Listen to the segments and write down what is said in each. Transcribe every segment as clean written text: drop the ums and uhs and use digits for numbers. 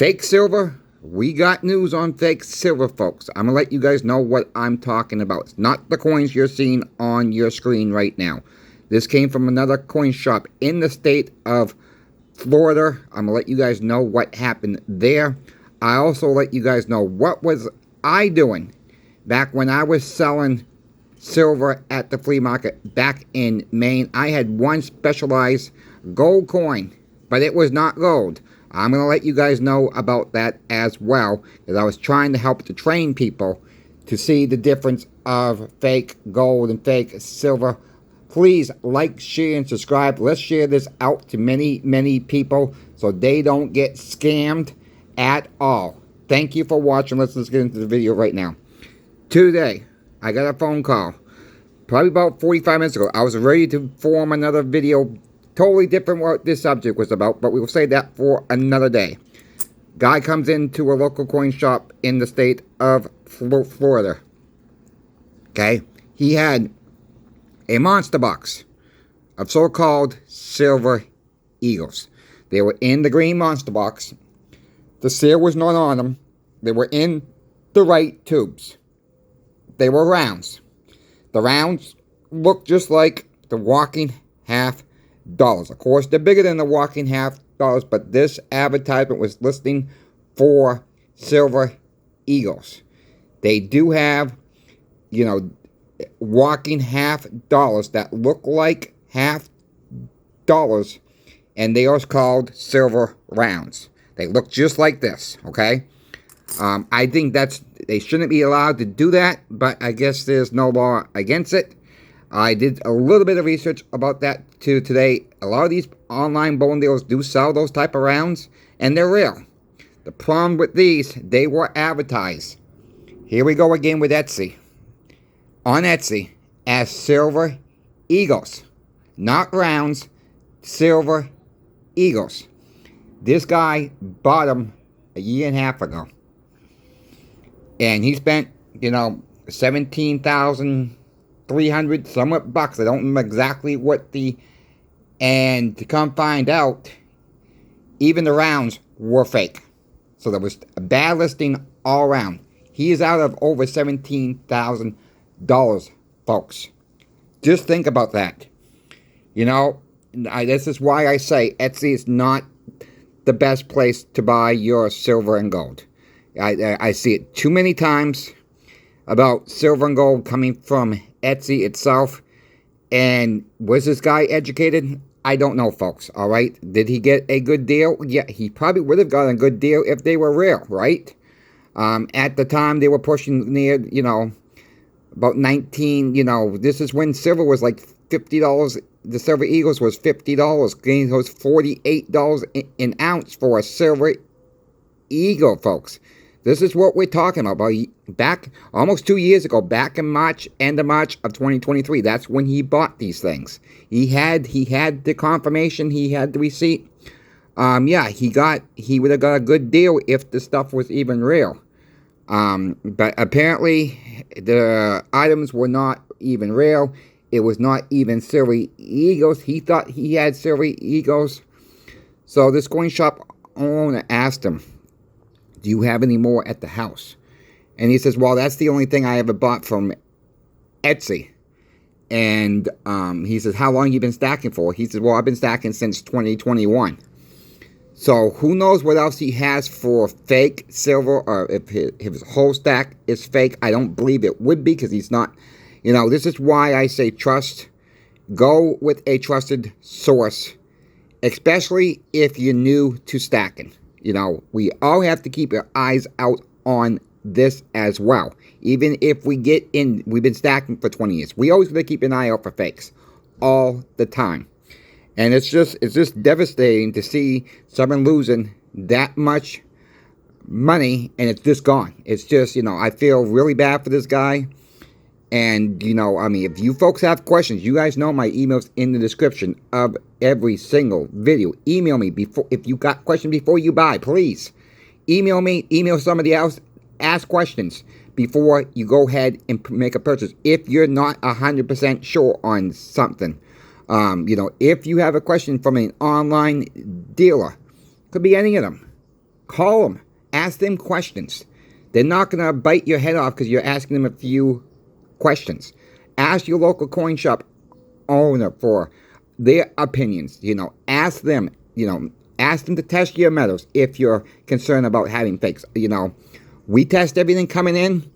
Fake silver, we got news on fake silver, folks. I'm going to let you guys know what I'm talking about. It's not the coins you're seeing on your screen right now. This came from another coin shop in the state of Florida. I'm going to let you guys know what happened there. I also let you guys know what was I doing back when I was selling silver at the flea market back in Maine. I had one specialized gold coin, but it was not gold. I'm going to let you guys know about that as well, because I was trying to help to train people to see the difference of fake gold and fake silver. Please like, share, and subscribe. Let's share this out to many, many people so they don't get scammed at all. Thank you for watching. Let's get into the video right now. Today, I got a phone call, probably about 45 minutes ago. I was ready to form another video, totally different what this subject was about, but we will say that for another day. Guy comes into a local coin shop in the state of Florida. Okay? He had a monster box of so-called silver eagles. They were in the green monster box. The seal was not on them. They were in the right tubes. They were rounds. The rounds looked just like the walking half dollars. Of course, they're bigger than the walking half dollars, but this advertisement was listing for silver eagles. They do have, you know, walking half dollars that look like half dollars, and they are called silver rounds. They look just like this, okay? I think they shouldn't be allowed to do that, but I guess there's no law against it. I did a little bit of research about that too today. A lot of these online bullion dealers do sell those type of rounds, and they're real. The problem with these, they were advertised. Here we go again with Etsy. On Etsy as silver eagles. Not rounds, silver eagles. This guy bought them a year and a half ago. And he spent, $17,300 somewhat bucks. I don't know exactly what and to come find out, even the rounds were fake. So there was a bad listing all around. He is out of over $17,000, folks. Just think about that. This is why I say Etsy is not the best place to buy your silver and gold. I see it too many times about silver and gold coming from Etsy itself. And was this guy educated? I don't know, folks, all right? Did he get a good deal? Yeah, he probably would have gotten a good deal if they were real, right? At the time, they were pushing near, about 19, this is when silver was like $50. The silver eagles was $50. It was $48 an ounce for a silver eagle, folks. This is what we're talking about. Back almost 2 years ago, back in March, end of March of 2023. That's when he bought these things. He had the confirmation. He had the receipt. Yeah, he would have got a good deal if the stuff was even real. But apparently the items were not even real. It was not even silver eagles. He thought he had silver eagles. So this coin shop owner asked him, "Do you have any more at the house?" And he says, "Well, that's the only thing I ever bought from Etsy." And he says, "How long have you been stacking for?" He says, "Well, I've been stacking since 2021. So who knows what else he has for fake silver, or if his whole stack is fake. I don't believe it would be, because he's not. This is why I say trust. Go with a trusted source, especially if you're new to stacking. We all have to keep our eyes out on this as well. Even if we get in, we've been stacking for 20 years. We always got to keep an eye out for fakes all the time. And it's just devastating to see someone losing that much money and it's just gone. It's just, I feel really bad for this guy. And, if you folks have questions, you guys know my email's in the description of every single video. Email me if you got questions before you buy, please. Email me, email somebody else, ask questions before you go ahead and make a purchase. If you're not 100% sure on something, if you have a question from an online dealer, could be any of them. Call them. Ask them questions. They're not going to bite your head off because you're asking them a few questions. Ask your local coin shop owner for their opinions. Ask them, ask them to test your metals if you're concerned about having fakes. We test everything coming in.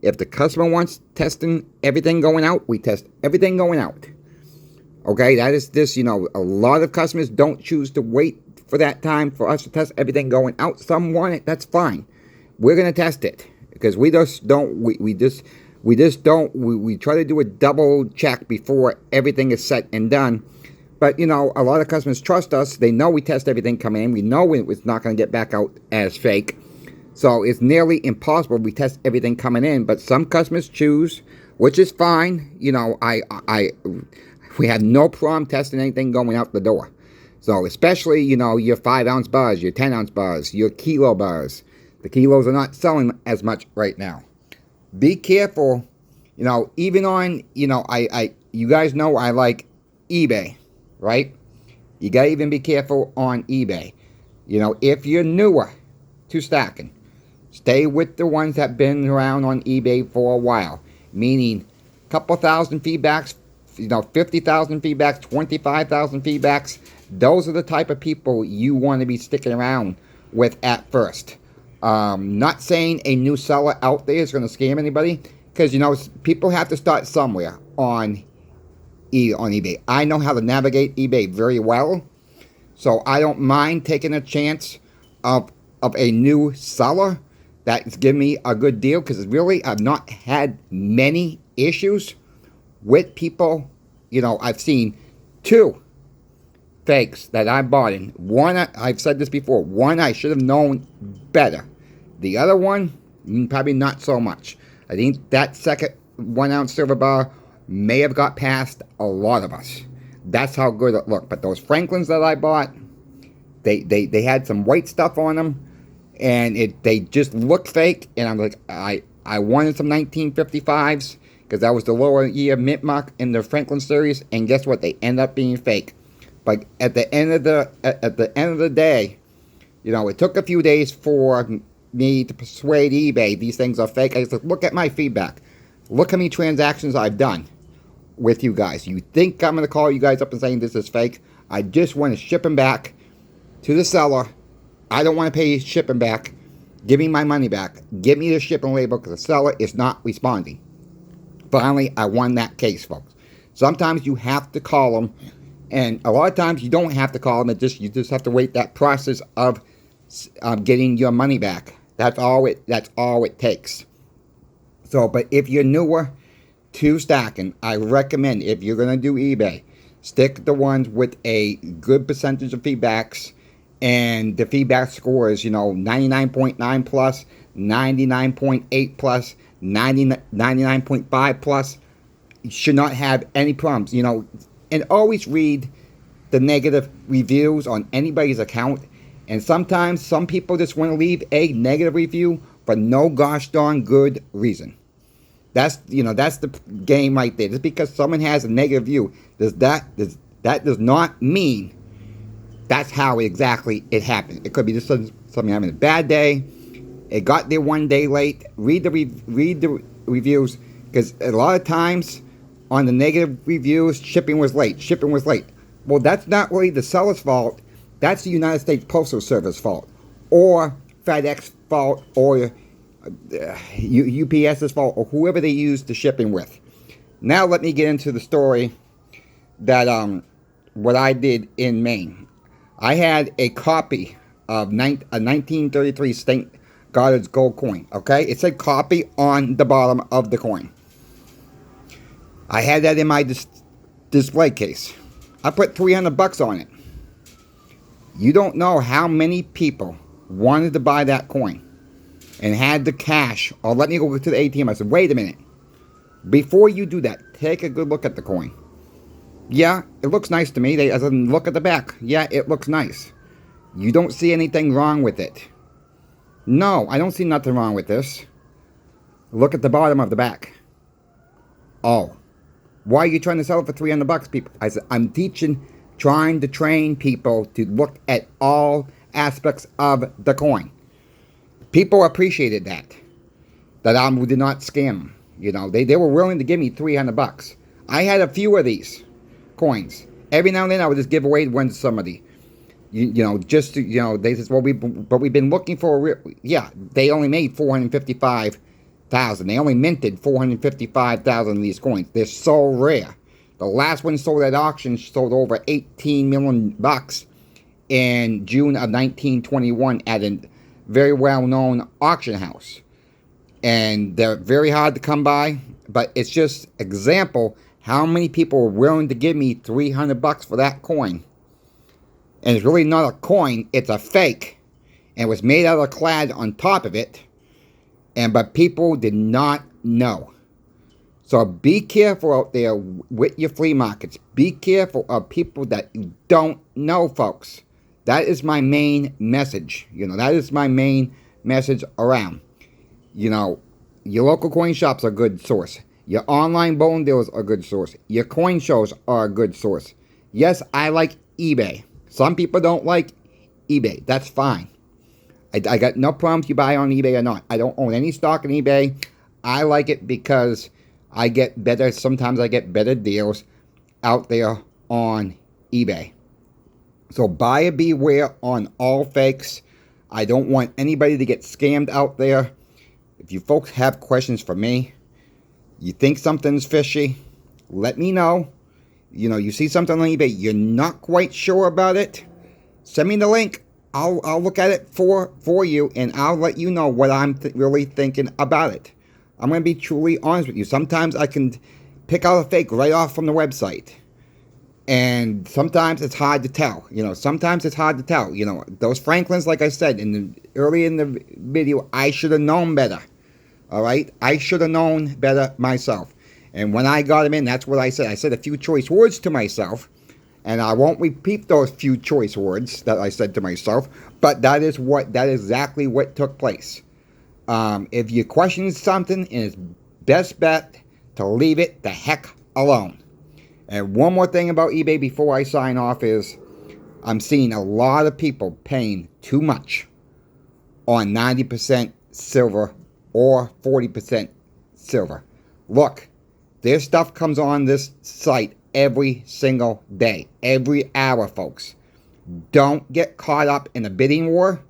If the customer wants testing everything going out, we test everything going out. Okay, that is this, a lot of customers don't choose to wait for that time for us to test everything going out. Some want it, that's fine. We're going to test it because we just don't, we try to do a double check before everything is set and done. But, a lot of customers trust us. They know we test everything coming in. We know it's not going to get back out as fake. So it's nearly impossible. We test everything coming in. But some customers choose, which is fine. We have no problem testing anything going out the door. So especially, your 5-ounce bars, your 10-ounce bars, your kilo bars. The kilos are not selling as much right now. Be careful, even on, you guys know I like eBay, right? You gotta even be careful on eBay. If you're newer to stacking, stay with the ones that have been around on eBay for a while. Meaning, a couple thousand feedbacks, 50,000 feedbacks, 25,000 feedbacks. Those are the type of people you want to be sticking around with at first. Not saying a new seller out there is going to scam anybody, because people have to start somewhere on eBay. I know how to navigate eBay very well, so I don't mind taking a chance of a new seller that's giving me a good deal, because really I've not had many issues with people. I've seen 2 fakes that I bought in. One, I've said this before, one I should have known better. The other one, probably not so much. I think that second 1-ounce silver bar may have got past a lot of us. That's how good it looked. But those Franklins that I bought, they had some white stuff on them, and they just looked fake. And I'm like, I wanted some 1955s because that was the lower year mint mark in the Franklin series. And guess what? They end up being fake. But at the end of the day, it took a few days for me to persuade eBay these things are fake. I said, look at my feedback. Look how many transactions I've done with you guys. You think I'm going to call you guys up and saying this is fake? I just want to ship them back to the seller. I don't want to pay shipping back. Give me my money back. Give me the shipping label because the seller is not responding. Finally, I won that case, folks. Sometimes you have to call them, and a lot of times you don't have to call them. You just have to wait that process of getting your money back. That's all it takes. So, but if you're newer to stacking, I recommend, if you're going to do eBay, stick the ones with a good percentage of feedbacks, and the feedback scores, 99.9 plus, 99.8 plus, 99.5 plus. You should not have any problems, and always read the negative reviews on anybody's account. And sometimes some people just want to leave a negative review for no gosh darn good reason. That's the game right there. Just because someone has a negative review, that does not mean that's how exactly it happened. It could be just something having a bad day. It got there one day late. Read the reviews, because a lot of times on the negative reviews, shipping was late. Well, that's not really the seller's fault. That's the United States Postal Service fault, or FedEx fault, or UPS's fault, or whoever they use the shipping with. Now let me get into the story that what I did in Maine. I had a copy of a 1933 St. Goddard's gold coin. Okay, it said copy on the bottom of the coin. I had that in my display case. I put $300 on it. You don't know how many people wanted to buy that coin and had the cash, or let me go to the ATM. I said, wait a minute. Before you do that, take a good look at the coin. Yeah, it looks nice to me. I said, look at the back. Yeah, it looks nice. You don't see anything wrong with it. No, I don't see nothing wrong with this. Look at the bottom of the back. Oh, why are you trying to sell it for $300, people? I said, I'm trying to train people to look at all aspects of the coin. People appreciated that I did not scam them. You know, they were willing to give me $300. I had a few of these coins. Every now and then I would just give away one to somebody. You know, just to, you know, they said, well, we've been looking for yeah, they only made 455,000. They only minted 455,000 of these coins. They're so rare. The last one sold at auction sold over $18 million in June of 1921 at a very well-known auction house. And they're very hard to come by, but it's just example how many people were willing to give me $300 for that coin. And it's really not a coin, it's a fake. And it was made out of clad on top of it. But people did not know. So be careful out there with your flea markets. Be careful of people that don't know, folks. That is my main message. You know, that is my main message around. You know, your local coin shops are a good source. Your online bullion dealers are a good source. Your coin shows are a good source. Yes, I like eBay. Some people don't like eBay. That's fine. I got no problem if you buy on eBay or not. I don't own any stock in eBay. I like it because I get better, sometimes I get better deals out there on eBay. So buyer beware on all fakes. I don't want anybody to get scammed out there. If you folks have questions for me, you think something's fishy, let me know. You know, you see something on eBay, you're not quite sure about it, send me the link. I'll look at it for you, and I'll let you know what I'm really thinking about it. I'm going to be truly honest with you. Sometimes I can pick out a fake right off from the website. And sometimes it's hard to tell. You know, sometimes it's hard to tell. You know, those Franklins, like I said early in the video, I should have known better. All right? I should have known better myself. And when I got them in, that's what I said. I said a few choice words to myself. And I won't repeat those few choice words that I said to myself. But that is exactly what took place. If you question something, it's best bet to leave it the heck alone. And one more thing about eBay before I sign off is I'm seeing a lot of people paying too much on 90% silver or 40% silver. Look, their stuff comes on this site every single day, every hour, folks. Don't get caught up in a bidding war.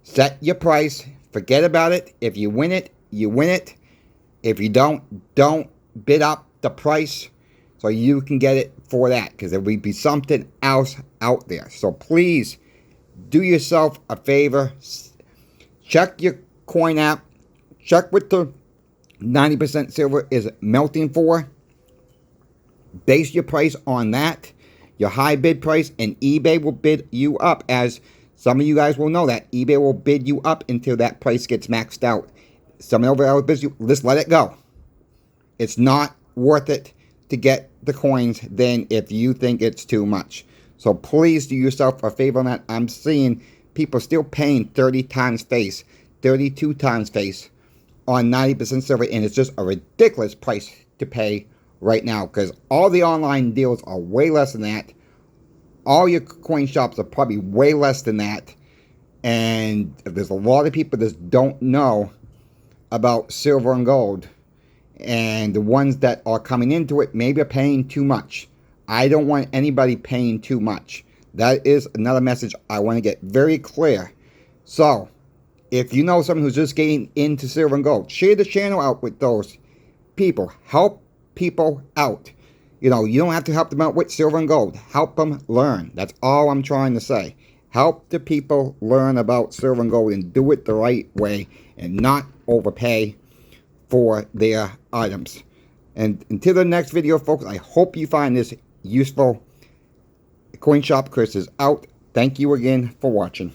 Set your price. Forget about it. If you win it, you win it. If you don't bid up the price so you can get it for that, because there will be something else out there. So please do yourself a favor. Check your coin app. Check what the 90% silver is melting for. Base your price on that, your high bid price, and eBay will bid you up. As some of you guys will know, that eBay will bid you up until that price gets maxed out. Someone over there bids you, just let it go. It's not worth it to get the coins then if you think it's too much. So please do yourself a favor on that. I'm seeing people still paying 30 times face, 32 times face on 90% silver, and it's just a ridiculous price to pay right now, because all the online deals are way less than that. All your coin shops are probably way less than that. And there's a lot of people that don't know about silver and gold. And the ones that are coming into it maybe are paying too much. I don't want anybody paying too much. That is another message I want to get very clear. So, if you know someone who's just getting into silver and gold, share the channel out with those people. Help people out. You know, you don't have to help them out with silver and gold. Help them learn. That's all I'm trying to say. Help the people learn about silver and gold and do it the right way and not overpay for their items. And until the next video, folks, I hope you find this useful. Coin Shop Chris is out. Thank you again for watching.